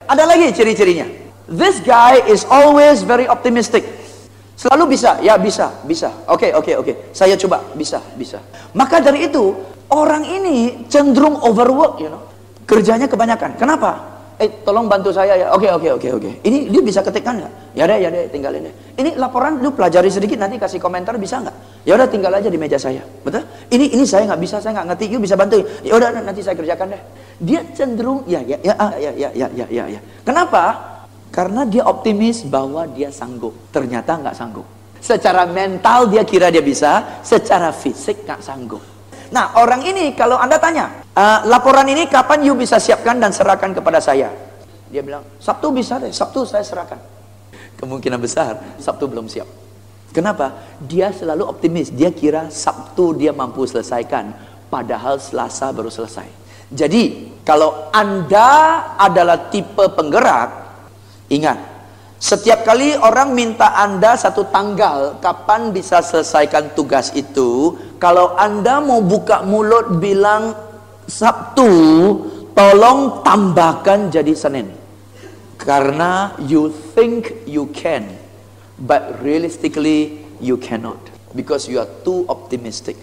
Ada lagi ciri-cirinya. This guy is always very optimistic. Selalu bisa, ya bisa. Oke. Saya coba, bisa. Maka dari itu, orang ini cenderung overwork, Kerjanya kebanyakan. Kenapa? Tolong bantu saya ya. Oke. Ini dia bisa ketikkan nggak? Ya deh, tinggalin deh. Ini laporan lu pelajari sedikit, nanti kasih komentar, bisa nggak? Ya udah, tinggal aja di meja saya. Betul? Ini saya nggak bisa, saya nggak ngerti. You bisa bantu? Ya udah, nanti saya kerjakan deh. Dia cenderung ya. Kenapa? Karena dia optimis bahwa dia sanggup. Ternyata nggak sanggup. Secara mental dia kira dia bisa, secara fisik nggak sanggup. Nah, orang ini kalau Anda tanya, laporan ini kapan you bisa siapkan dan serahkan kepada saya? Dia bilang, Sabtu bisa deh, Sabtu saya serahkan. Kemungkinan besar, Sabtu belum siap. Kenapa? Dia selalu optimis, dia kira Sabtu dia mampu selesaikan, padahal Selasa baru selesai. Jadi, kalau Anda adalah tipe penggerak, ingat, setiap kali orang minta Anda satu tanggal kapan bisa selesaikan tugas itu, kalau Anda mau buka mulut bilang Sabtu, tolong tambahkan jadi Senin. Karena you think you can, but realistically you cannot, because you are too optimistic.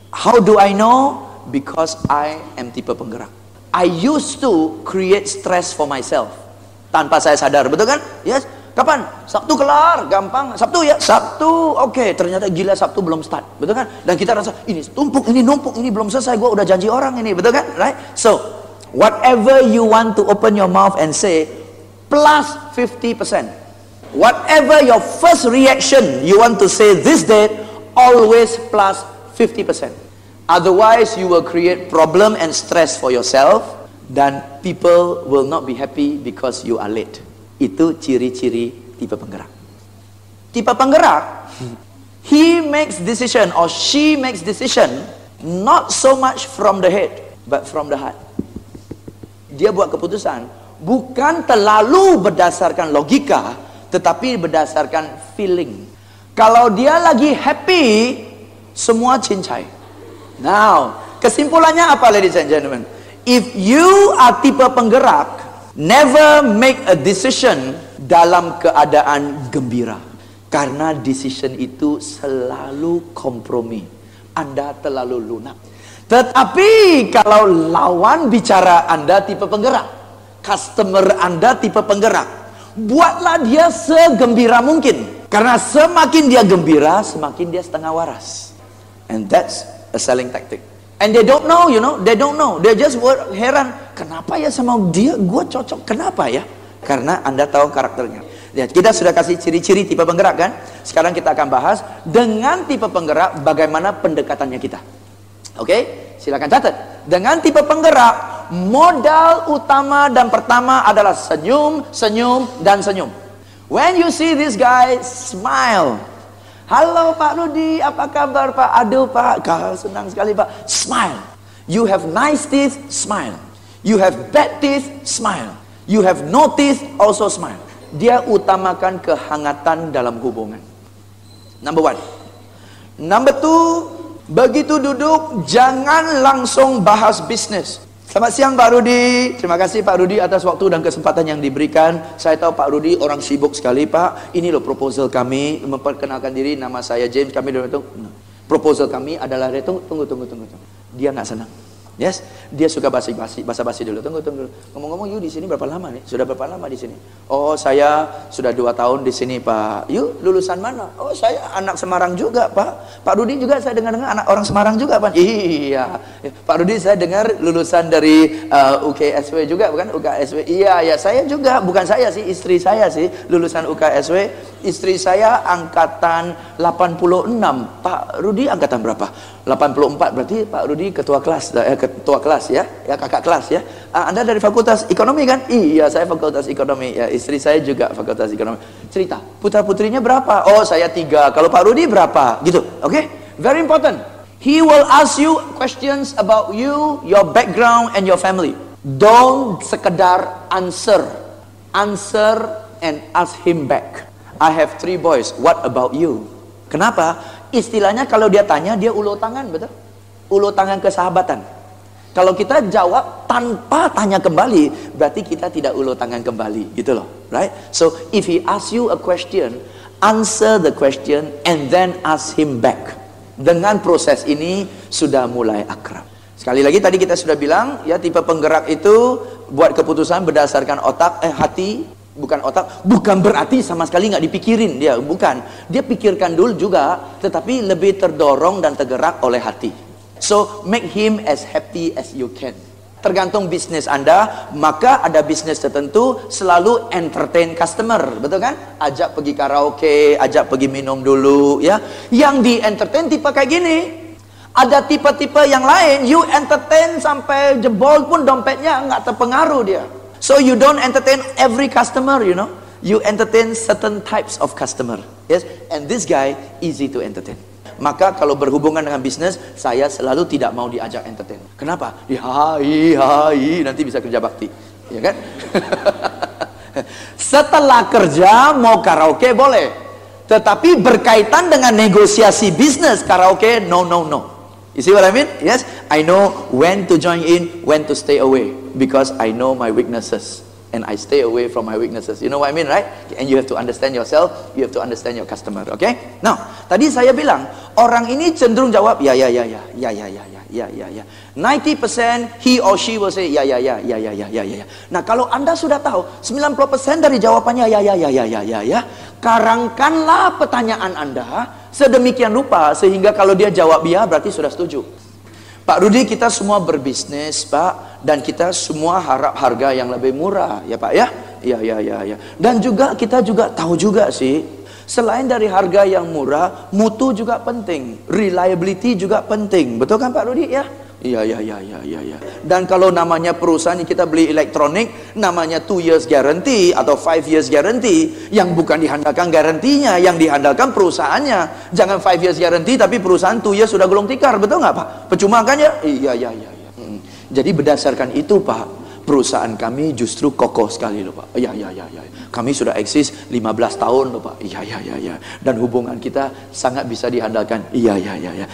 How do I know? Because I am tipe penggerak. I used to create stress for myself tanpa saya sadar, betul kan? Yes. Kapan? Sabtu kelar, gampang. Sabtu ya, Sabtu. Oke, ternyata gila Sabtu belum start, betul kan? Dan kita rasa ini numpuk, ini belum selesai. Gua udah janji orang ini, betul kan? Right? So, whatever you want to open your mouth and say, plus 50%. Whatever your first reaction you want to say this date, always plus 50%. Otherwise, you will create problem and stress for yourself. Dan people will not be happy because you are late. Itu ciri-ciri tipe penggerak. Tipe penggerak, he makes decision or she makes decision not so much from the head, but from the heart. Dia buat keputusan bukan terlalu berdasarkan logika, tetapi berdasarkan feeling. Kalau dia lagi happy, semua cincai. Now, kesimpulannya apa, ladies and gentlemen? If you are tipe penggerak, never make a decision dalam keadaan gembira. Karena decision itu selalu kompromi. Anda terlalu lunak. Tetapi kalau lawan bicara Anda tipe penggerak, customer Anda tipe penggerak, buatlah dia segembira mungkin. Karena semakin dia gembira, semakin dia setengah waras. And that's a selling tactic. And they don't know, they don't know. They just heran, kenapa ya sama dia, gue cocok, kenapa ya? Karena Anda tahu karakternya. Ya, kita sudah kasih ciri-ciri tipe penggerak kan? Sekarang kita akan bahas dengan tipe penggerak bagaimana pendekatannya kita. Oke? Silakan catat. Dengan tipe penggerak, modal utama dan pertama adalah senyum, senyum, dan senyum. When you see this guy, smile. Halo Pak Rudi, apa kabar Pak? Aduh Pak, senang sekali Pak. Smile. You have nice teeth, smile. You have bad teeth, smile. You have no teeth, also smile. Dia utamakan kehangatan dalam hubungan. Number one. Number two, begitu duduk, jangan langsung bahas bisnis. Selamat siang Pak Rudi. Terima kasih Pak Rudi atas waktu dan kesempatan yang diberikan. Saya tahu Pak Rudi orang sibuk sekali Pak. Ini loh proposal kami. Memperkenalkan diri, nama saya James. Kami dulu proposal kami adalah tunggu. Dia nggak senang. Yes, dia suka basa-basi dulu. Tunggu. Ngomong-ngomong, you di sini berapa lama nih? Sudah berapa lama di sini? Oh, saya sudah 2 tahun di sini, Pak. You lulusan mana? Oh, saya anak Semarang juga, Pak. Pak Rudi juga saya dengar anak orang Semarang juga, Pak. Iya. Pak Rudi saya dengar lulusan dari UKSW juga, bukan? UKSW. Iya, saya juga. Bukan saya sih, istri saya sih lulusan UKSW. Istri saya angkatan 86. Pak Rudi angkatan berapa? 84. Berarti Pak Rudi ketua kelas ya, kakak kelas ya. Anda dari Fakultas Ekonomi kan? Iya, saya Fakultas Ekonomi. Ya, istri saya juga Fakultas Ekonomi. Cerita, putra putrinya berapa? Oh, saya 3. Kalau Pak Rudi berapa? Gitu. Oke? Very important. He will ask you questions about you, your background and your family. Don't sekedar answer and ask him back. I have 3 boys. What about you? Kenapa? Istilahnya kalau dia tanya, dia ulur tangan, betul? Ulur tangan kesahabatan. Kalau kita jawab tanpa tanya kembali, berarti kita tidak ulur tangan kembali, gitu loh, right? So if he asks you a question, answer the question and then ask him back. Dengan proses ini sudah mulai akrab. Sekali lagi tadi kita sudah bilang, ya, tipe penggerak itu buat keputusan berdasarkan hati, bukan otak. Bukan berarti sama sekali nggak dipikirin dia, bukan. Dia pikirkan dulu juga, tetapi lebih terdorong dan tergerak oleh hati. So make him as happy as you can. Tergantung bisnis Anda, maka ada bisnis tertentu selalu entertain customer, betul kan? Ajak pergi karaoke, ajak pergi minum dulu, ya. Yang di entertain tipe kayak gini. Ada tipe-tipe yang lain, you entertain sampai jebol pun dompetnya nggak terpengaruh dia. So you don't entertain every customer, you know. You entertain certain types of customer, yes. And this guy easy to entertain. Maka kalau berhubungan dengan bisnis, saya selalu tidak mau diajak entertain. Kenapa? Hai, nanti bisa kerja bakti, ya kan? Setelah kerja mau karaoke boleh, tetapi berkaitan dengan negosiasi bisnis, karaoke no. You see what I mean? Yes, I know when to join in, when to stay away, because I know my weaknesses. And I stay away from my weaknesses. You know what I mean, right? And you have to understand yourself. You have to understand your customer. Okay? Now, tadi saya bilang orang ini cenderung jawab ya. 90% he or she will say ya. Nah, kalau Anda sudah tahu 90% dari jawabannya ya, karangkanlah pertanyaan Anda sedemikian rupa sehingga kalau dia jawab ya berarti sudah setuju. Pak Rudi, kita semua berbisnis, Pak, dan kita semua harap harga yang lebih murah, ya Pak, ya? Ya. Dan juga kita juga tahu juga sih, selain dari harga yang murah, mutu juga penting, reliability juga penting, betul kan Pak Rudi, ya? Iya. Dan kalau namanya perusahaan kita beli elektronik, namanya 2 years guarantee atau 5 years guarantee, yang bukan dihandalkan garantinya, yang dihandalkan perusahaannya. Jangan 5 years guarantee tapi perusahaan 2 years sudah gulung tikar, betul nggak Pak? Percuma kan ya? Iya. Jadi berdasarkan itu Pak, perusahaan kami justru kokoh sekali loh Pak. Iya. Kami sudah eksis 15 tahun loh Pak. Iya. Dan hubungan kita sangat bisa diandalkan. Iya.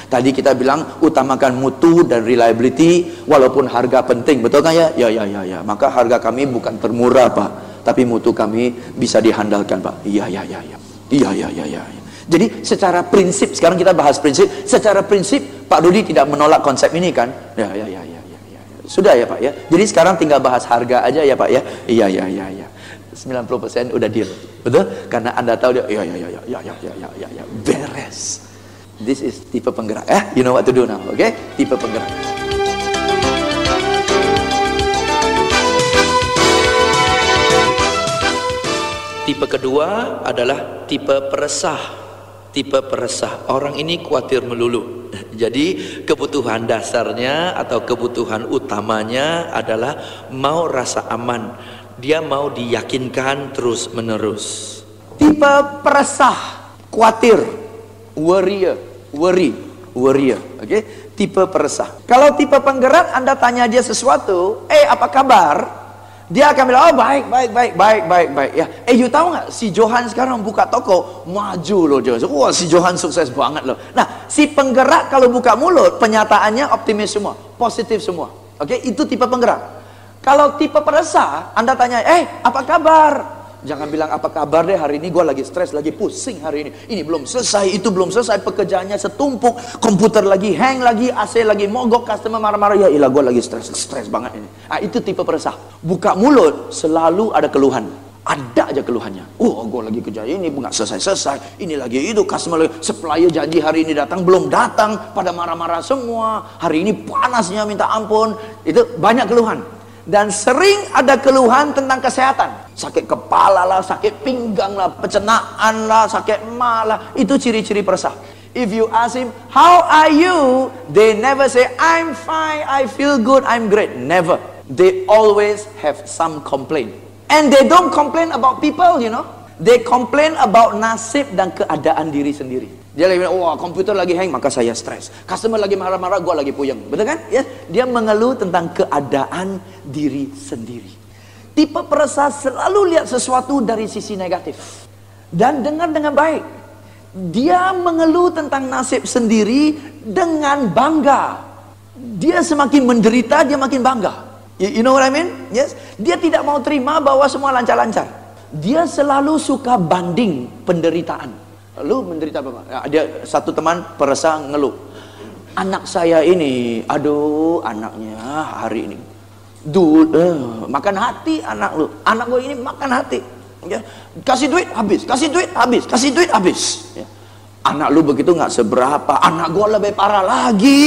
Tadi kita bilang utamakan mutu dan reliability walaupun harga penting, betul kan ya? Ya. Maka harga kami bukan termurah Pak, tapi mutu kami bisa dihandalkan Pak. Iya. Jadi secara prinsip, sekarang kita bahas prinsip. Secara prinsip Pak Rudi tidak menolak konsep ini kan? Ya. Sudah ya Pak ya. Jadi sekarang tinggal bahas harga aja ya Pak ya. Iya. 90% udah deal, betul? Karena Anda tahu dia, ya, beres. This is tipe penggerak, you know what to do now, okay? Tipe penggerak. Tipe kedua adalah tipe peresah. Tipe peresah, orang ini khawatir melulu. Jadi kebutuhan dasarnya atau kebutuhan utamanya adalah mau rasa aman. Dia mau diyakinkan terus menerus. Tipe peresah, khawatir, worry, okay? Tipe peresah. Kalau tipe penggerak, Anda tanya dia sesuatu, apa kabar? Dia akan bilang, oh baik ya. You tahu nggak, si Johan sekarang buka toko, maju loh dia. Wah, si Johan sukses banget loh. Nah, si penggerak kalau buka mulut, penyataannya optimis semua, positif semua. Oke, itu tipe penggerak. Kalau tipe peresah, Anda tanya, apa kabar? Jangan bilang apa kabar deh, hari ini gue lagi stres, lagi pusing hari ini. Ini belum selesai, itu belum selesai, pekerjaannya setumpuk, komputer lagi hang lagi, AC lagi mogok, customer marah-marah. Ya ilah, gue lagi stres banget ini. Itu tipe peresah. Buka mulut, selalu ada keluhan. Ada aja keluhannya. Gue lagi kerja ini, nggak selesai. Ini lagi itu, customer lagi, supplier janji hari ini datang, belum datang, pada marah-marah semua. Hari ini panasnya minta ampun. Itu banyak keluhan. Dan sering ada keluhan tentang kesehatan. Sakit kepala lah, sakit pinggang lah, pencernaan lah, sakit emah lah. Itu ciri-ciri peresah. If you ask him, how are you? They never say, I'm fine, I feel good, I'm great. Never. They always have some complaint. And they don't complain about people, you know. They complain about nasib dan keadaan diri sendiri. Dia lagi bilang, wah komputer lagi hang, maka saya stres. Customer lagi marah-marah, gua lagi puyeng. Betul kan? Ya, dia mengeluh tentang keadaan diri sendiri. Tipe peresah selalu lihat sesuatu dari sisi negatif. Dan dengar dengan baik. Dia mengeluh tentang nasib sendiri dengan bangga. Dia semakin menderita, dia makin bangga. You know what I mean? Yes. Dia tidak mau terima bahwa semua lancar-lancar. Dia selalu suka banding penderitaan. Lu menderita apa? Dia satu teman perasa ngeluh. Anak saya ini, aduh, anaknya hari ini makan hati anak lu. Anak gue ini makan hati. Ya. Kasih duit habis, kasih duit habis, kasih duit habis. Ya. Anak lu begitu nggak seberapa, anak gue lebih parah lagi.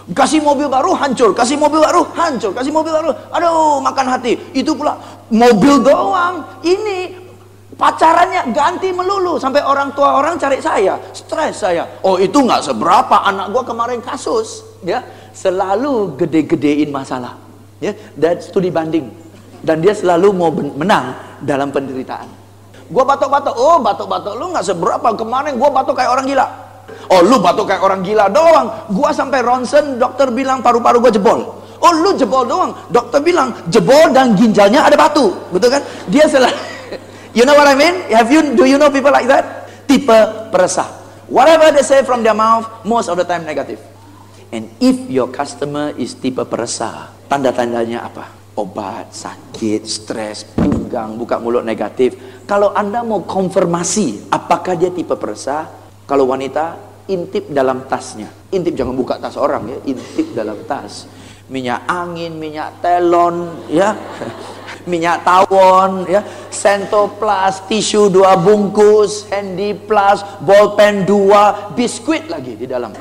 Kasih mobil baru hancur, kasih mobil baru hancur, kasih mobil baru, aduh makan hati. Itu pula mobil doang, ini pacarannya ganti melulu sampai orang tua orang cari saya, stres saya. Oh itu nggak seberapa, anak gua kemarin kasus, ya selalu gede-gedein masalah, ya dan studi banding, dan dia selalu mau menang dalam penderitaan. Gua batuk-batuk, oh batuk-batuk lu nggak seberapa, kemarin gua batuk kayak orang gila. Oh lu batuk kayak orang gila doang, gua sampai ronsen dokter bilang paru-paru gua jebol. Oh lu jebol doang, dokter bilang jebol dan ginjalnya ada batu, betul kan? Dia selalu you know what I mean? Do you know people like that? Tipe peresah. Whatever they say from their mouth, most of the time negative. And if your customer is tipe peresah, tanda-tandanya apa? Obat, sakit, stres, pinggang, buka mulut negatif. Kalau Anda mau konfirmasi apakah dia tipe peresah, kalau wanita, intip dalam tasnya. Intip, jangan buka tas orang ya, intip dalam tas. Minyak angin, minyak telon, ya. Minyak tawon, ya, Sentoplas, tisu 2 bungkus, Handy Plus, bolpen 2, biskuit lagi di dalam.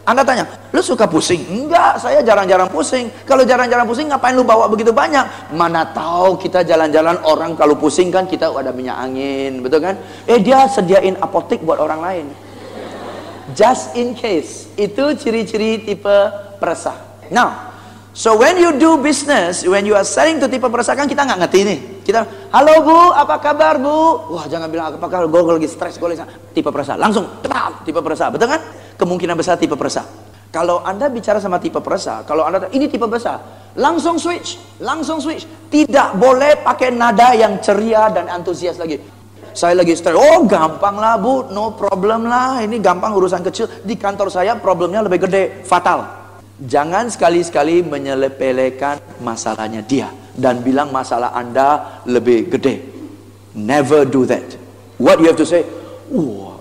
Anda tanya, lu suka pusing? Enggak, saya jarang-jarang pusing. Kalau jarang-jarang pusing, ngapain lu bawa begitu banyak? Mana tahu kita jalan-jalan orang kalau pusing kan kita ada minyak angin, betul kan? Dia sediain apotek buat orang lain. Just in case. Itu ciri-ciri tipe peresah. Now, so when you do business, when you are selling to tipe peresah, kan kita nggak ngerti nih. Kita, halo bu, apa kabar bu? Wah jangan bilang apa kabar, gue lagi stres, gue lagi tipe peresah. Langsung, tipe peresah, betul kan? Kemungkinan besar tipe peresah. Kalau Anda bicara sama tipe peresah, kalau Anda ini tipe peresah, langsung switch, langsung switch. Tidak boleh pakai nada yang ceria dan antusias lagi. Saya lagi stres, oh gampang lah bu, no problem lah, ini gampang urusan kecil. Di kantor saya problemnya lebih gede, fatal. Jangan sekali-sekali menyelepelekan masalahnya dia dan bilang masalah Anda lebih gede. Never do that. What you have to say?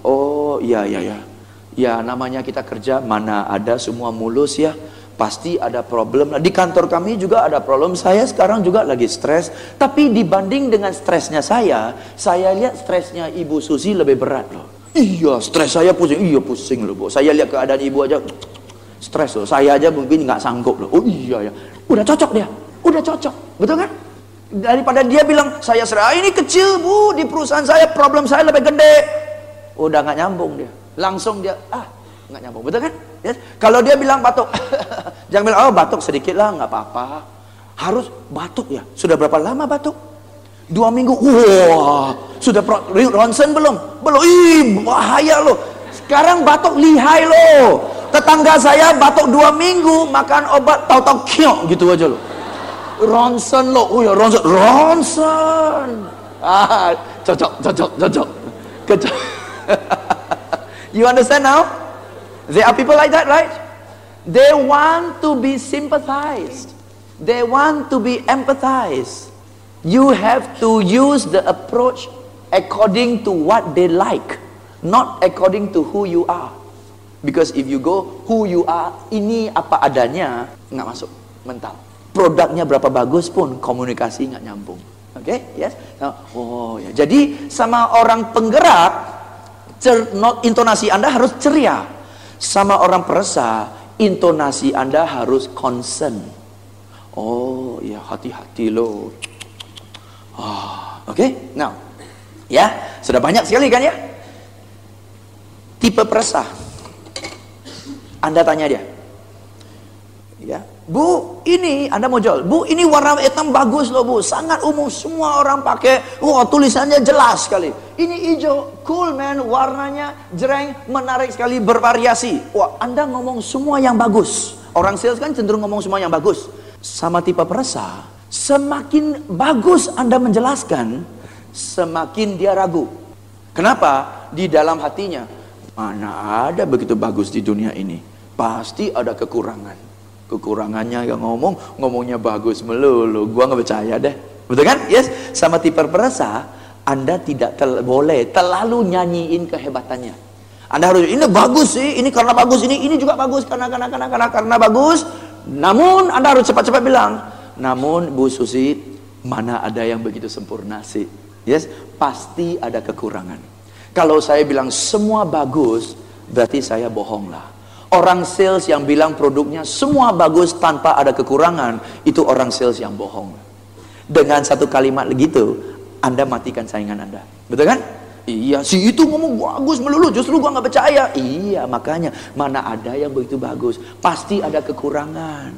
Oh ya namanya kita kerja, mana ada semua mulus ya, pasti ada problem. Di kantor kami juga ada problem. Saya sekarang juga lagi stres, tapi dibanding dengan stresnya saya lihat stresnya Ibu Susi lebih berat loh. Iya, stres saya pusing. Iya pusing loh bu. Saya lihat keadaan ibu aja stres loh, saya aja mungkin nggak sanggup loh. Oh iya ya, udah cocok dia, udah cocok, betul kan? Daripada dia bilang saya ini kecil bu, di perusahaan saya problem saya lebih gede, udah nggak nyambung dia, langsung dia nggak nyambung, betul kan? Yes. Kalau dia bilang batuk, jangan bilang oh batuk sedikit lah nggak apa-apa, harus batuk ya. Sudah berapa lama batuk? 2 minggu. Wah, sudah ronsen belum? Belum. Ih bahaya loh. Sekarang batuk lihai loh. Tetangga saya batuk 2 minggu, makan obat tahu-tahu kiok gitu aja loh. Ronsen loh, oh ya ronsen. Cocok. You understand now? There are people like that, right? They want to be sympathized. They want to be empathized. You have to use the approach according to what they like, not according to who you are. Because if you go who you are, ini apa adanya, nggak masuk mental. Produknya berapa bagus pun komunikasi nggak nyambung. Oke, yes. Oh ya. Jadi sama orang penggerak, intonasi Anda harus ceria. Sama orang peresah, intonasi Anda harus concern. Oh ya, hati-hati loh. Oke. Now, ya sudah banyak sekali kan ya. Tipe peresah. Anda tanya dia, ya, bu, ini Anda mau jual, bu, ini warna hitam bagus loh bu, sangat umum, semua orang pakai, wah tulisannya jelas sekali. Ini hijau, cool man, warnanya jreng, menarik sekali, bervariasi. Wah, Anda ngomong semua yang bagus. Orang sales kan cenderung ngomong semua yang bagus. Sama tipe peresah, semakin bagus Anda menjelaskan, semakin dia ragu. Kenapa? Di dalam hatinya, mana ada begitu bagus di dunia ini. pasti ada kekurangan. Kekurangannya yang ngomongnya bagus melulu. Gua nggak percaya deh. Betul kan? Yes. Sama tipe perasa, Anda tidak boleh terlalu nyanyiin kehebatannya. Anda harus, ini bagus sih, ini karena bagus, ini juga bagus karena bagus. Namun Anda harus cepat-cepat bilang, namun Bu Susi, mana ada yang begitu sempurna sih? Yes, pasti ada kekurangan. Kalau saya bilang semua bagus, berarti saya bohong lah. Orang sales yang bilang produknya semua bagus tanpa ada kekurangan, itu orang sales yang bohong. Dengan satu kalimat begitu, Anda matikan saingan Anda. Betul kan? Iya, si itu ngomong bagus melulu, justru gua nggak percaya. Iya, makanya mana ada yang begitu bagus, pasti ada kekurangan.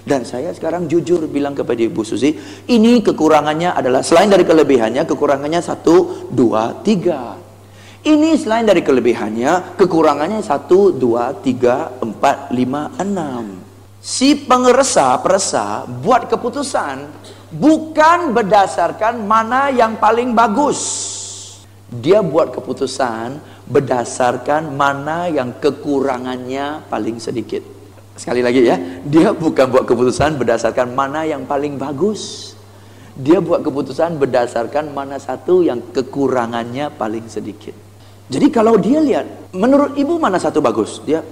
Dan saya sekarang jujur bilang kepada Ibu Susi, ini kekurangannya adalah selain dari kelebihannya, kekurangannya 1, 2, 3. Ini selain dari kelebihannya, kekurangannya 1, 2, 3, 4, 5, 6. Si perasa buat keputusan bukan berdasarkan mana yang paling bagus. Dia buat keputusan berdasarkan mana yang kekurangannya paling sedikit. Sekali lagi ya, dia bukan buat keputusan berdasarkan mana yang paling bagus. Dia buat keputusan berdasarkan mana satu yang kekurangannya paling sedikit. Jadi kalau dia lihat, menurut ibu mana satu bagus? Dia,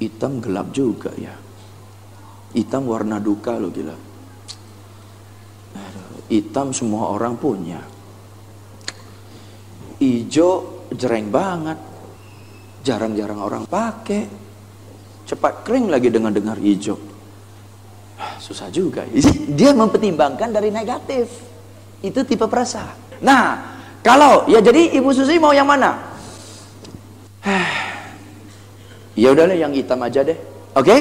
hitam gelap juga ya. Hitam warna duka loh, gila. Hitam semua orang punya. Ijo jereng banget, jarang-jarang orang pakai, cepat kering lagi dengan dengar hijau. Susah juga. Dia mempertimbangkan dari negatif. Itu tipe perasa. Nah, kalau ya jadi Ibu Susi mau yang mana? Ya udahlah yang hitam aja deh. Oke?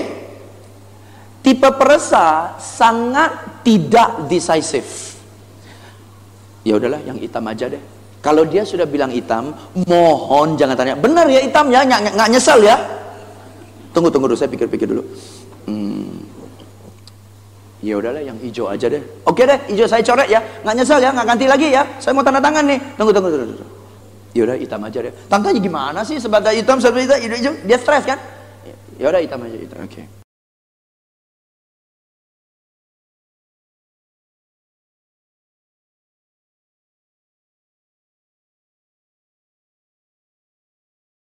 Tipe perasa sangat tidak decisive. Ya udahlah yang hitam aja deh. Kalau dia sudah bilang hitam, mohon jangan tanya, benar ya hitam ya, nggak nyesal ya. Tunggu dulu, saya pikir-pikir dulu. Ya udahlah yang hijau aja deh. Oke deh, hijau saya coret ya, nggak nyesal ya, nggak ganti lagi ya. Saya mau tanda tangan nih. Tunggu. Ya udah hitam aja deh. Tantanya gimana sih sebagai hitam, sebagai hijau, dia stres kan? Ya udah hitam aja, hitam. Oke.